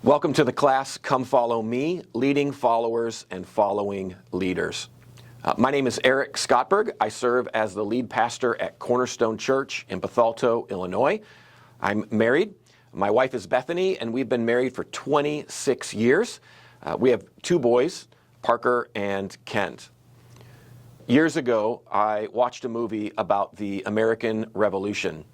Welcome to the class, Come Follow Me, Leading Followers and Following Leaders. My name is Erik Scottberg. I serve as the lead pastor at Cornerstone Church in Bethalto, Illinois. I'm married. My wife is Bethany, and we've been married for 26 years. We have two boys, Parker and Kent. Years ago, I watched a movie about the American Revolution.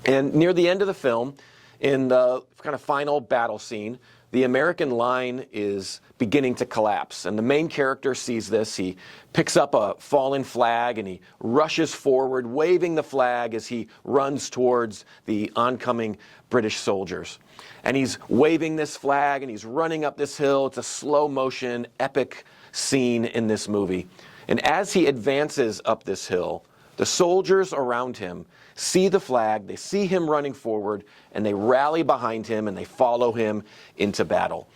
And near the end of the film, in the kind of final battle scene, the American line is beginning to collapse. And the main character sees this. He picks up a fallen flag and he rushes forward, waving the flag as he runs towards the oncoming British soldiers. And he's waving this flag and he's running up this hill. It's a slow motion, epic scene in this movie. And as he advances up this hill, the soldiers around him see the flag, they see him running forward, and they rally behind him and they follow him into battle.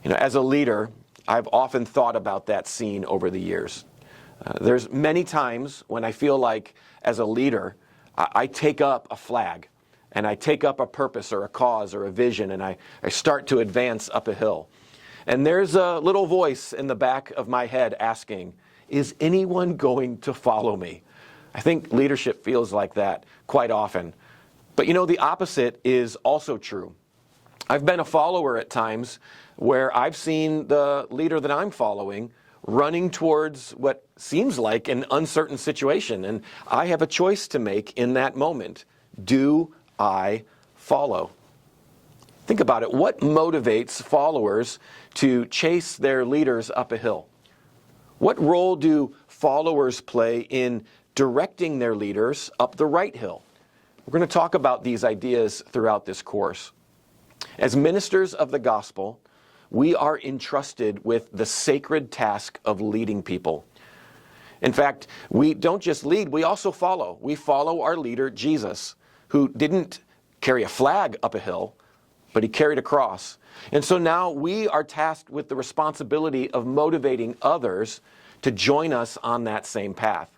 You know, as a leader, I've often thought about that scene over the years. There's many times when I feel like, as a leader, I take up a flag, and I take up a purpose or a cause or a vision, and I start to advance up a hill. And there's a little voice in the back of my head asking, is anyone going to follow me? I think leadership feels like that quite often. But you know, the opposite is also true. I've been a follower at times where I've seen the leader that I'm following running towards what seems like an uncertain situation, and I have a choice to make in that moment. Do I follow? Think about it. What motivates followers to chase their leaders up a hill? What role do followers play in directing their leaders up the right hill? We're going to talk about these ideas throughout this course. As ministers of the gospel, we are entrusted with the sacred task of leading people. In fact, we don't just lead, we also follow. We follow our leader, Jesus, who didn't carry a flag up a hill, but he carried a cross. And so now we are tasked with the responsibility of motivating others to join us on that same path.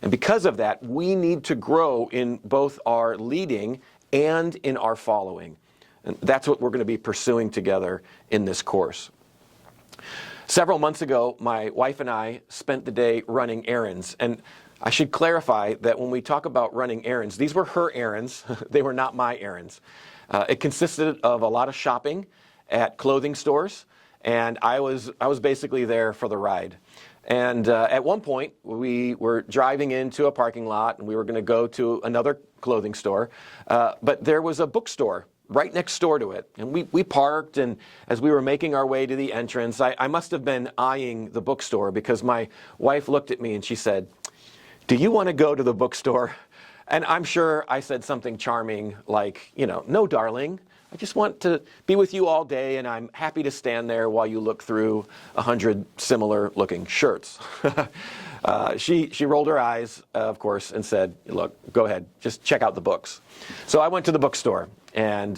And because of that, we need to grow in both our leading and in our following. And that's what we're going to be pursuing together in this course. Several months ago, my wife and I spent the day running errands. And I should clarify that when we talk about running errands, these were her errands. They were not my errands. It consisted of a lot of shopping at clothing stores, and I was basically there for the ride. And at one point, we were driving into a parking lot, and we were going to go to another clothing store, but there was a bookstore right next door to it. And we parked, and as we were making our way to the entrance, I must have been eyeing the bookstore because my wife looked at me and she said, "Do you want to go to the bookstore?" And I'm sure I said something charming like, "No, darling. I just want to be with you all day, and I'm happy to stand there while you look through 100 similar-looking shirts." She rolled her eyes, of course, and said, "Look, go ahead, just check out the books." So I went to the bookstore, and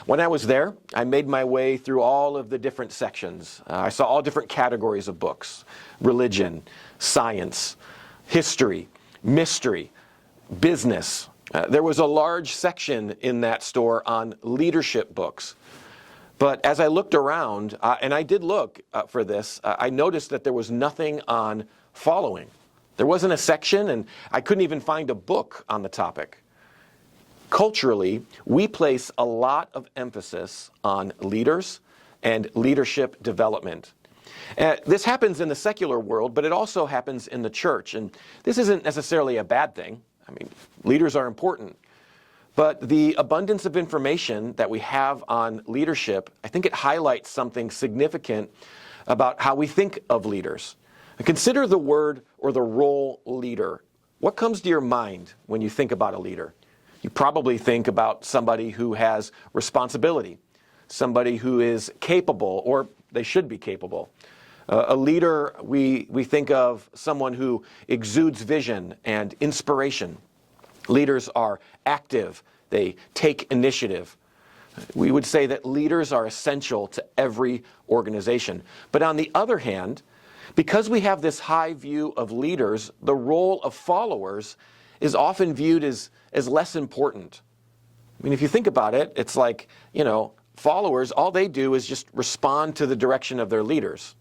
when I was there, I made my way through all of the different sections. I saw all different categories of books: religion, science, history, mystery, business. There was a large section in that store on leadership books. But as I looked around, and I did look for this, I noticed that there was nothing on following. There wasn't a section, and I couldn't even find a book on the topic. Culturally, we place a lot of emphasis on leaders and leadership development. This happens in the secular world, but it also happens in the church. And this isn't necessarily a bad thing. I mean, leaders are important. But the abundance of information that we have on leadership, I think it highlights something significant about how we think of leaders. And consider the word or the role leader. What comes to your mind when you think about a leader? You probably think about somebody who has responsibility, somebody who is capable, or they should be capable. A leader, we think of someone who exudes vision and inspiration. Leaders are active. They take initiative. We would say that leaders are essential to every organization. But on the other hand, because we have this high view of leaders, the role of followers is often viewed as less important. I mean, if you think about it, it's like, followers, all they do is just respond to the direction of their leaders.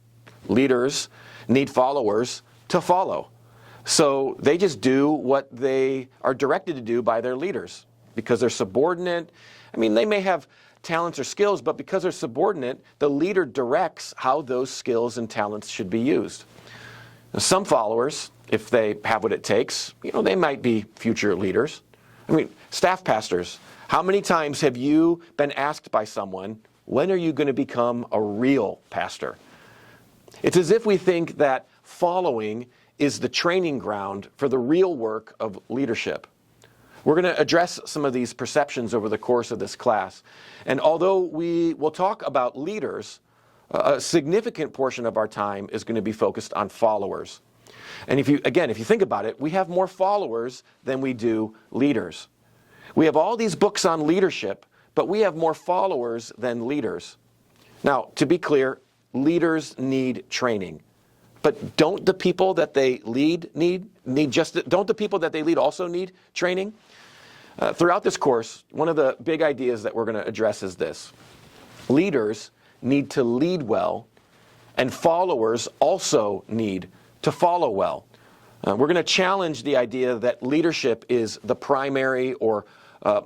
Leaders need followers to follow. So they just do what they are directed to do by their leaders because they're subordinate. I mean, they may have talents or skills, but because they're subordinate, the leader directs how those skills and talents should be used. Now, some followers, if they have what it takes, they might be future leaders. I mean, staff pastors, how many times have you been asked by someone, when are you going to become a real pastor? It's as if we think that following is the training ground for the real work of leadership. We're going to address some of these perceptions over the course of this class. And although we will talk about leaders, a significant portion of our time is going to be focused on followers. And if you think about it, we have more followers than we do leaders. We have all these books on leadership, but we have more followers than leaders. Now, to be clear, leaders need training. But don't the people that they lead don't the people that they lead also need training? Throughout this course, one of the big ideas that we're going to address is this. Leaders need to lead well, and followers also need to follow well. We're going to challenge the idea that leadership is the primary or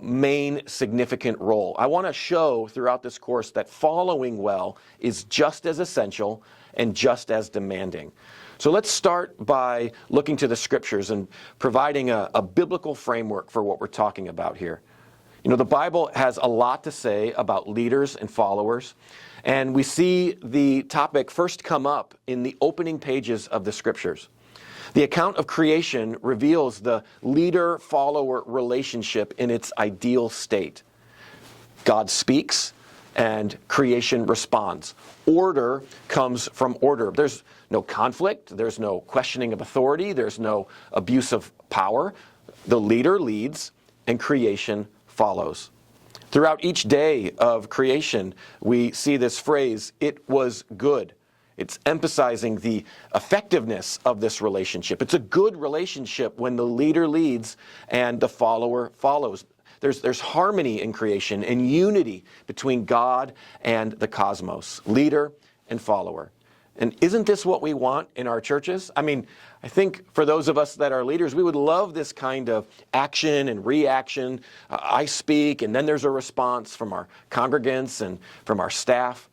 main significant role. I want to show throughout this course that following well is just as essential and just as demanding. So let's start by looking to the scriptures and providing a biblical framework for what we're talking about here. The Bible has a lot to say about leaders and followers, and we see the topic first come up in the opening pages of the scriptures. The account of creation reveals the leader-follower relationship in its ideal state. God speaks, and creation responds. Order comes from order. There's no conflict, there's no questioning of authority, there's no abuse of power. The leader leads, and creation follows. Throughout each day of creation, we see this phrase, "it was good." It's emphasizing the effectiveness of this relationship. It's a good relationship when the leader leads and the follower follows. There's harmony in creation and unity between God and the cosmos, leader and follower. And isn't this what we want in our churches? I mean, I think for those of us that are leaders, we would love this kind of action and reaction. I speak, and then there's a response from our congregants and from our staff.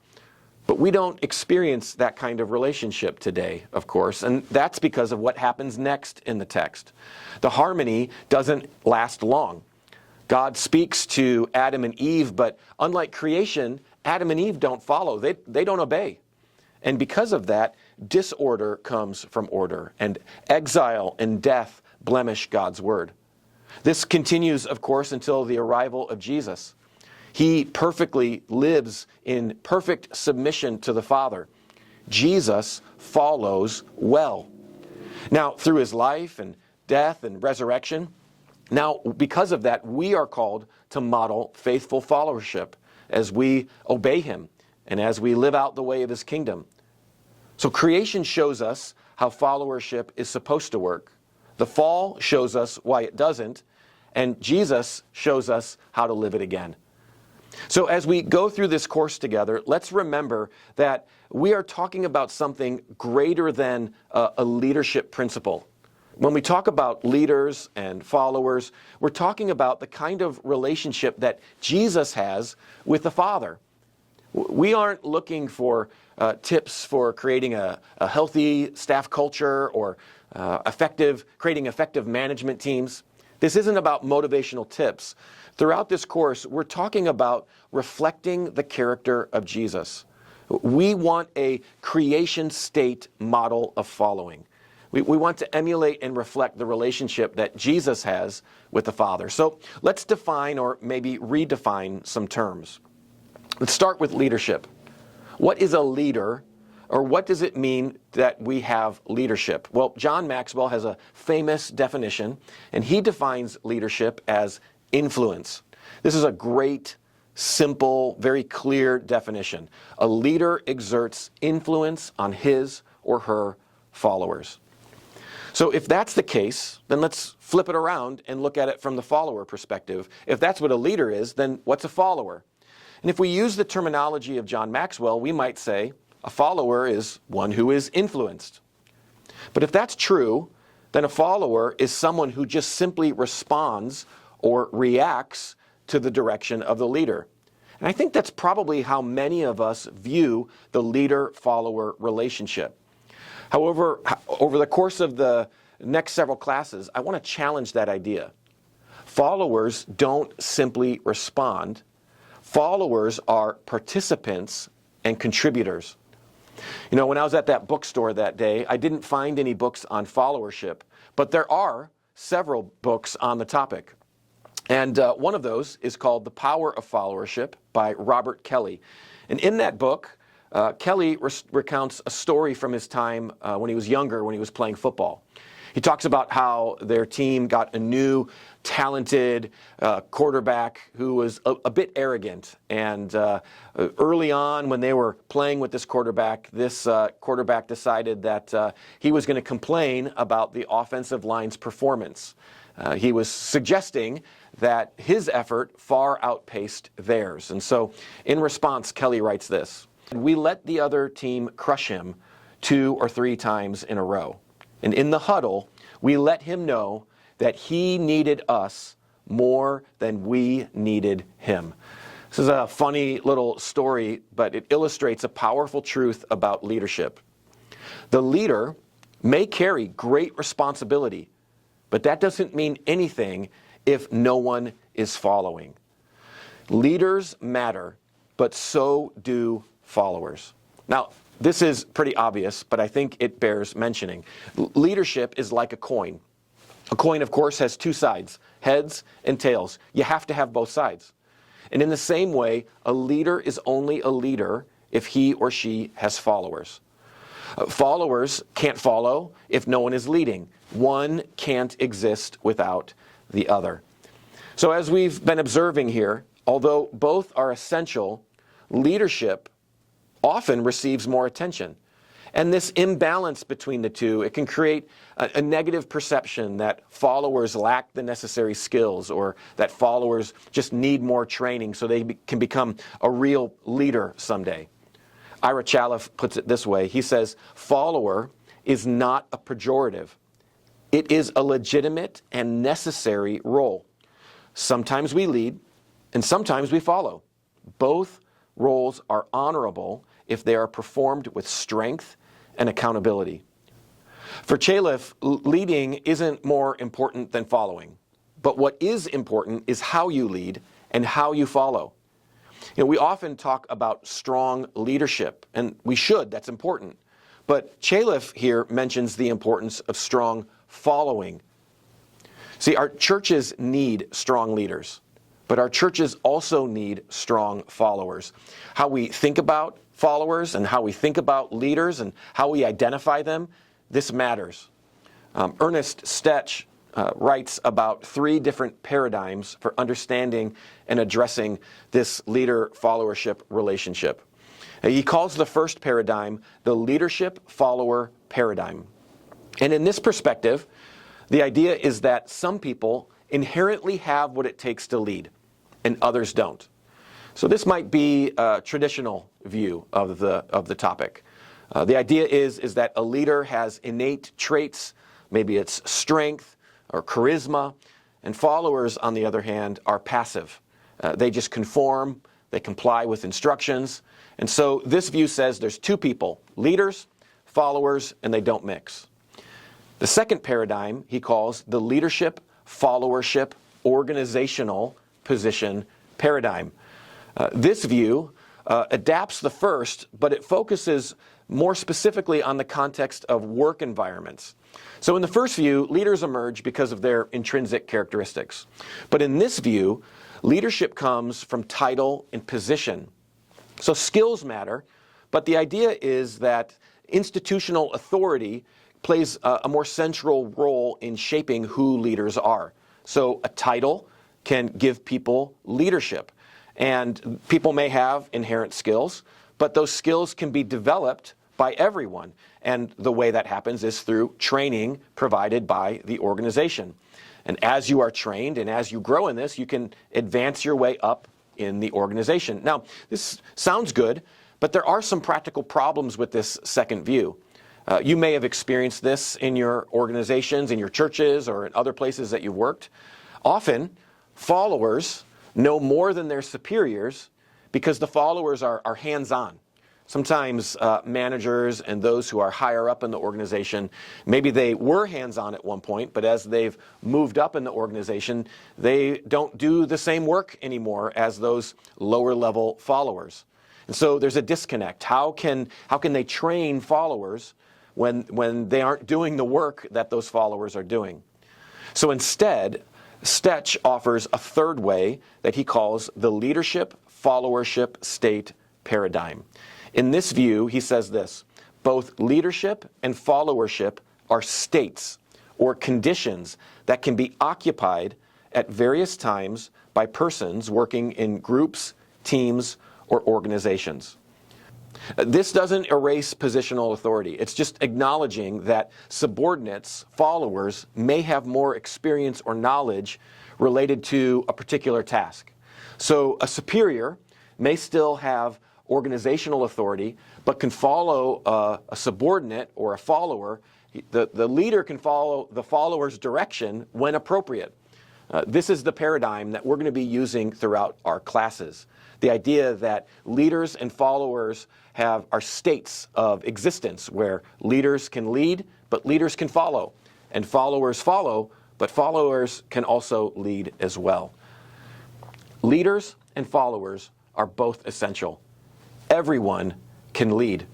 But we don't experience that kind of relationship today, of course, and that's because of what happens next in the text. The harmony doesn't last long. God speaks to Adam and Eve, but unlike creation, Adam and Eve don't follow. They don't obey. And because of that, disorder comes from order, and exile and death blemish God's word. This continues, of course, until the arrival of Jesus. He perfectly lives in perfect submission to the Father. Jesus follows well. Now, through his life and death and resurrection, now because of that, we are called to model faithful followership as we obey him and as we live out the way of his kingdom. So creation shows us how followership is supposed to work. The fall shows us why it doesn't, and Jesus shows us how to live it again. So as we go through this course together, let's remember that we are talking about something greater than a leadership principle. When we talk about leaders and followers, we're talking about the kind of relationship that Jesus has with the Father. We aren't looking for tips for creating a healthy staff culture or creating effective management teams. This isn't about motivational tips. Throughout this course, we're talking about reflecting the character of Jesus. We want a creation state model of following. We want to emulate and reflect the relationship that Jesus has with the Father. So let's define or maybe redefine some terms. Let's start with leadership. What is a leader, or what does it mean that we have leadership? Well, John Maxwell has a famous definition, and he defines leadership as influence. This is a great, simple, very clear definition. A leader exerts influence on his or her followers. So if that's the case, then let's flip it around and look at it from the follower perspective. If that's what a leader is, then what's a follower? And if we use the terminology of John Maxwell, we might say a follower is one who is influenced. But if that's true, then a follower is someone who just simply responds or reacts to the direction of the leader. And I think that's probably how many of us view the leader-follower relationship. However, over the course of the next several classes, I want to challenge that idea. Followers don't simply respond. Followers are participants and contributors. You know, when I was at that bookstore that day, I didn't find any books on followership, but there are several books on the topic. And one of those is called The Power of Followership by Robert Kelly. And in that book, Kelly recounts a story from his time when he was younger, when he was playing football. He talks about how their team got a new, talented quarterback who was a bit arrogant. And early on, when they were playing with this quarterback decided that he was going to complain about the offensive line's performance. He was suggesting that his effort far outpaced theirs. And so, in response, Kelly writes this: "We let the other team crush him 2 or 3 times in a row. And in the huddle, we let him know that he needed us more than we needed him." This is a funny little story, but it illustrates a powerful truth about leadership. The leader may carry great responsibility, but that doesn't mean anything if no one is following. Leaders matter, but so do followers. Now, this is pretty obvious, but I think it bears mentioning. Leadership is like a coin. A coin, of course, has 2 sides, heads and tails. You have to have both sides. And in the same way, a leader is only a leader if he or she has followers. Followers can't follow if no one is leading. One can't exist without the other. So as we've been observing here, although both are essential, leadership often receives more attention. And this imbalance between the two, it can create a negative perception that followers lack the necessary skills, or that followers just need more training so they can become a real leader someday. Ira Chaliff puts it this way. He says, "Follower is not a pejorative. It is a legitimate and necessary role. Sometimes we lead, and sometimes we follow. Both roles are honorable if they are performed with strength and accountability." For Chaliff, leading isn't more important than following. But what is important is how you lead and how you follow. You know, we often talk about strong leadership, and we should, that's important. But Chaliff here mentions the importance of strong following. See, our churches need strong leaders, but our churches also need strong followers. How we think about followers and how we think about leaders and how we identify them, this matters. Ernest Stetch writes about 3 different paradigms for understanding and addressing this leader-followership relationship. He calls the first paradigm the leadership-follower paradigm. And in this perspective, the idea is that some people inherently have what it takes to lead, and others don't. So this might be a traditional view of the topic. The idea is that a leader has innate traits, maybe it's strength or charisma, and followers, on the other hand, are passive. They just conform, they comply with instructions. And so this view says there's 2 people, leaders, followers, and they don't mix. The second paradigm he calls the leadership, followership, organizational position paradigm. This view adapts the first, but it focuses more specifically on the context of work environments. So in the first view, leaders emerge because of their intrinsic characteristics. But in this view, leadership comes from title and position. So skills matter, but the idea is that institutional authority plays a more central role in shaping who leaders are. So a title can give people leadership, and people may have inherent skills, but those skills can be developed by everyone. And the way that happens is through training provided by the organization. And as you are trained and as you grow in this, you can advance your way up in the organization. Now, this sounds good, but there are some practical problems with this second view. You may have experienced this in your organizations, in your churches, or in other places that you've worked. Often, followers know more than their superiors because the followers are hands-on. Sometimes managers and those who are higher up in the organization, maybe they were hands-on at one point, but as they've moved up in the organization, they don't do the same work anymore as those lower-level followers. And so there's a disconnect. How can they train followers when they aren't doing the work that those followers are doing? So instead, Stetch offers a third way that he calls the leadership followership state paradigm. In this view, he says this: both leadership and followership are states or conditions that can be occupied at various times by persons working in groups, teams, or organizations. This doesn't erase positional authority. It's just acknowledging that subordinates, followers, may have more experience or knowledge related to a particular task. So a superior may still have organizational authority, but can follow a subordinate or a follower. The leader can follow the follower's direction when appropriate. This is the paradigm that we're going to be using throughout our classes. The idea that leaders and followers are states of existence where leaders can lead, but leaders can follow. And followers follow, but followers can also lead as well. Leaders and followers are both essential. Everyone can lead.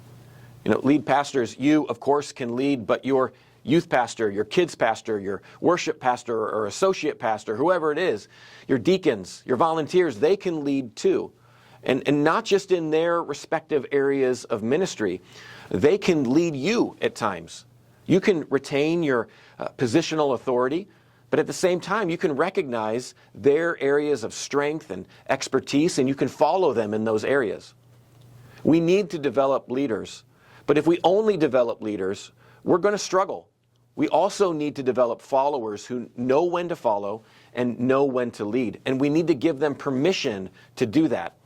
Lead pastors, you, of course, can lead, but your youth pastor, your kids pastor, your worship pastor or associate pastor, whoever it is, your deacons, your volunteers, they can lead too. And not just in their respective areas of ministry. They can lead you at times. You can retain your positional authority, but at the same time, you can recognize their areas of strength and expertise, and you can follow them in those areas. We need to develop leaders, but if we only develop leaders, we're going to struggle. We also need to develop followers who know when to follow and know when to lead, and we need to give them permission to do that.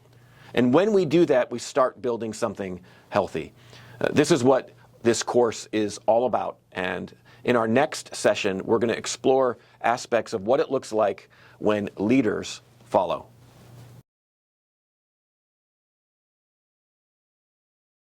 And when we do that, we start building something healthy. This is what this course is all about. And in our next session, we're going to explore aspects of what it looks like when leaders follow.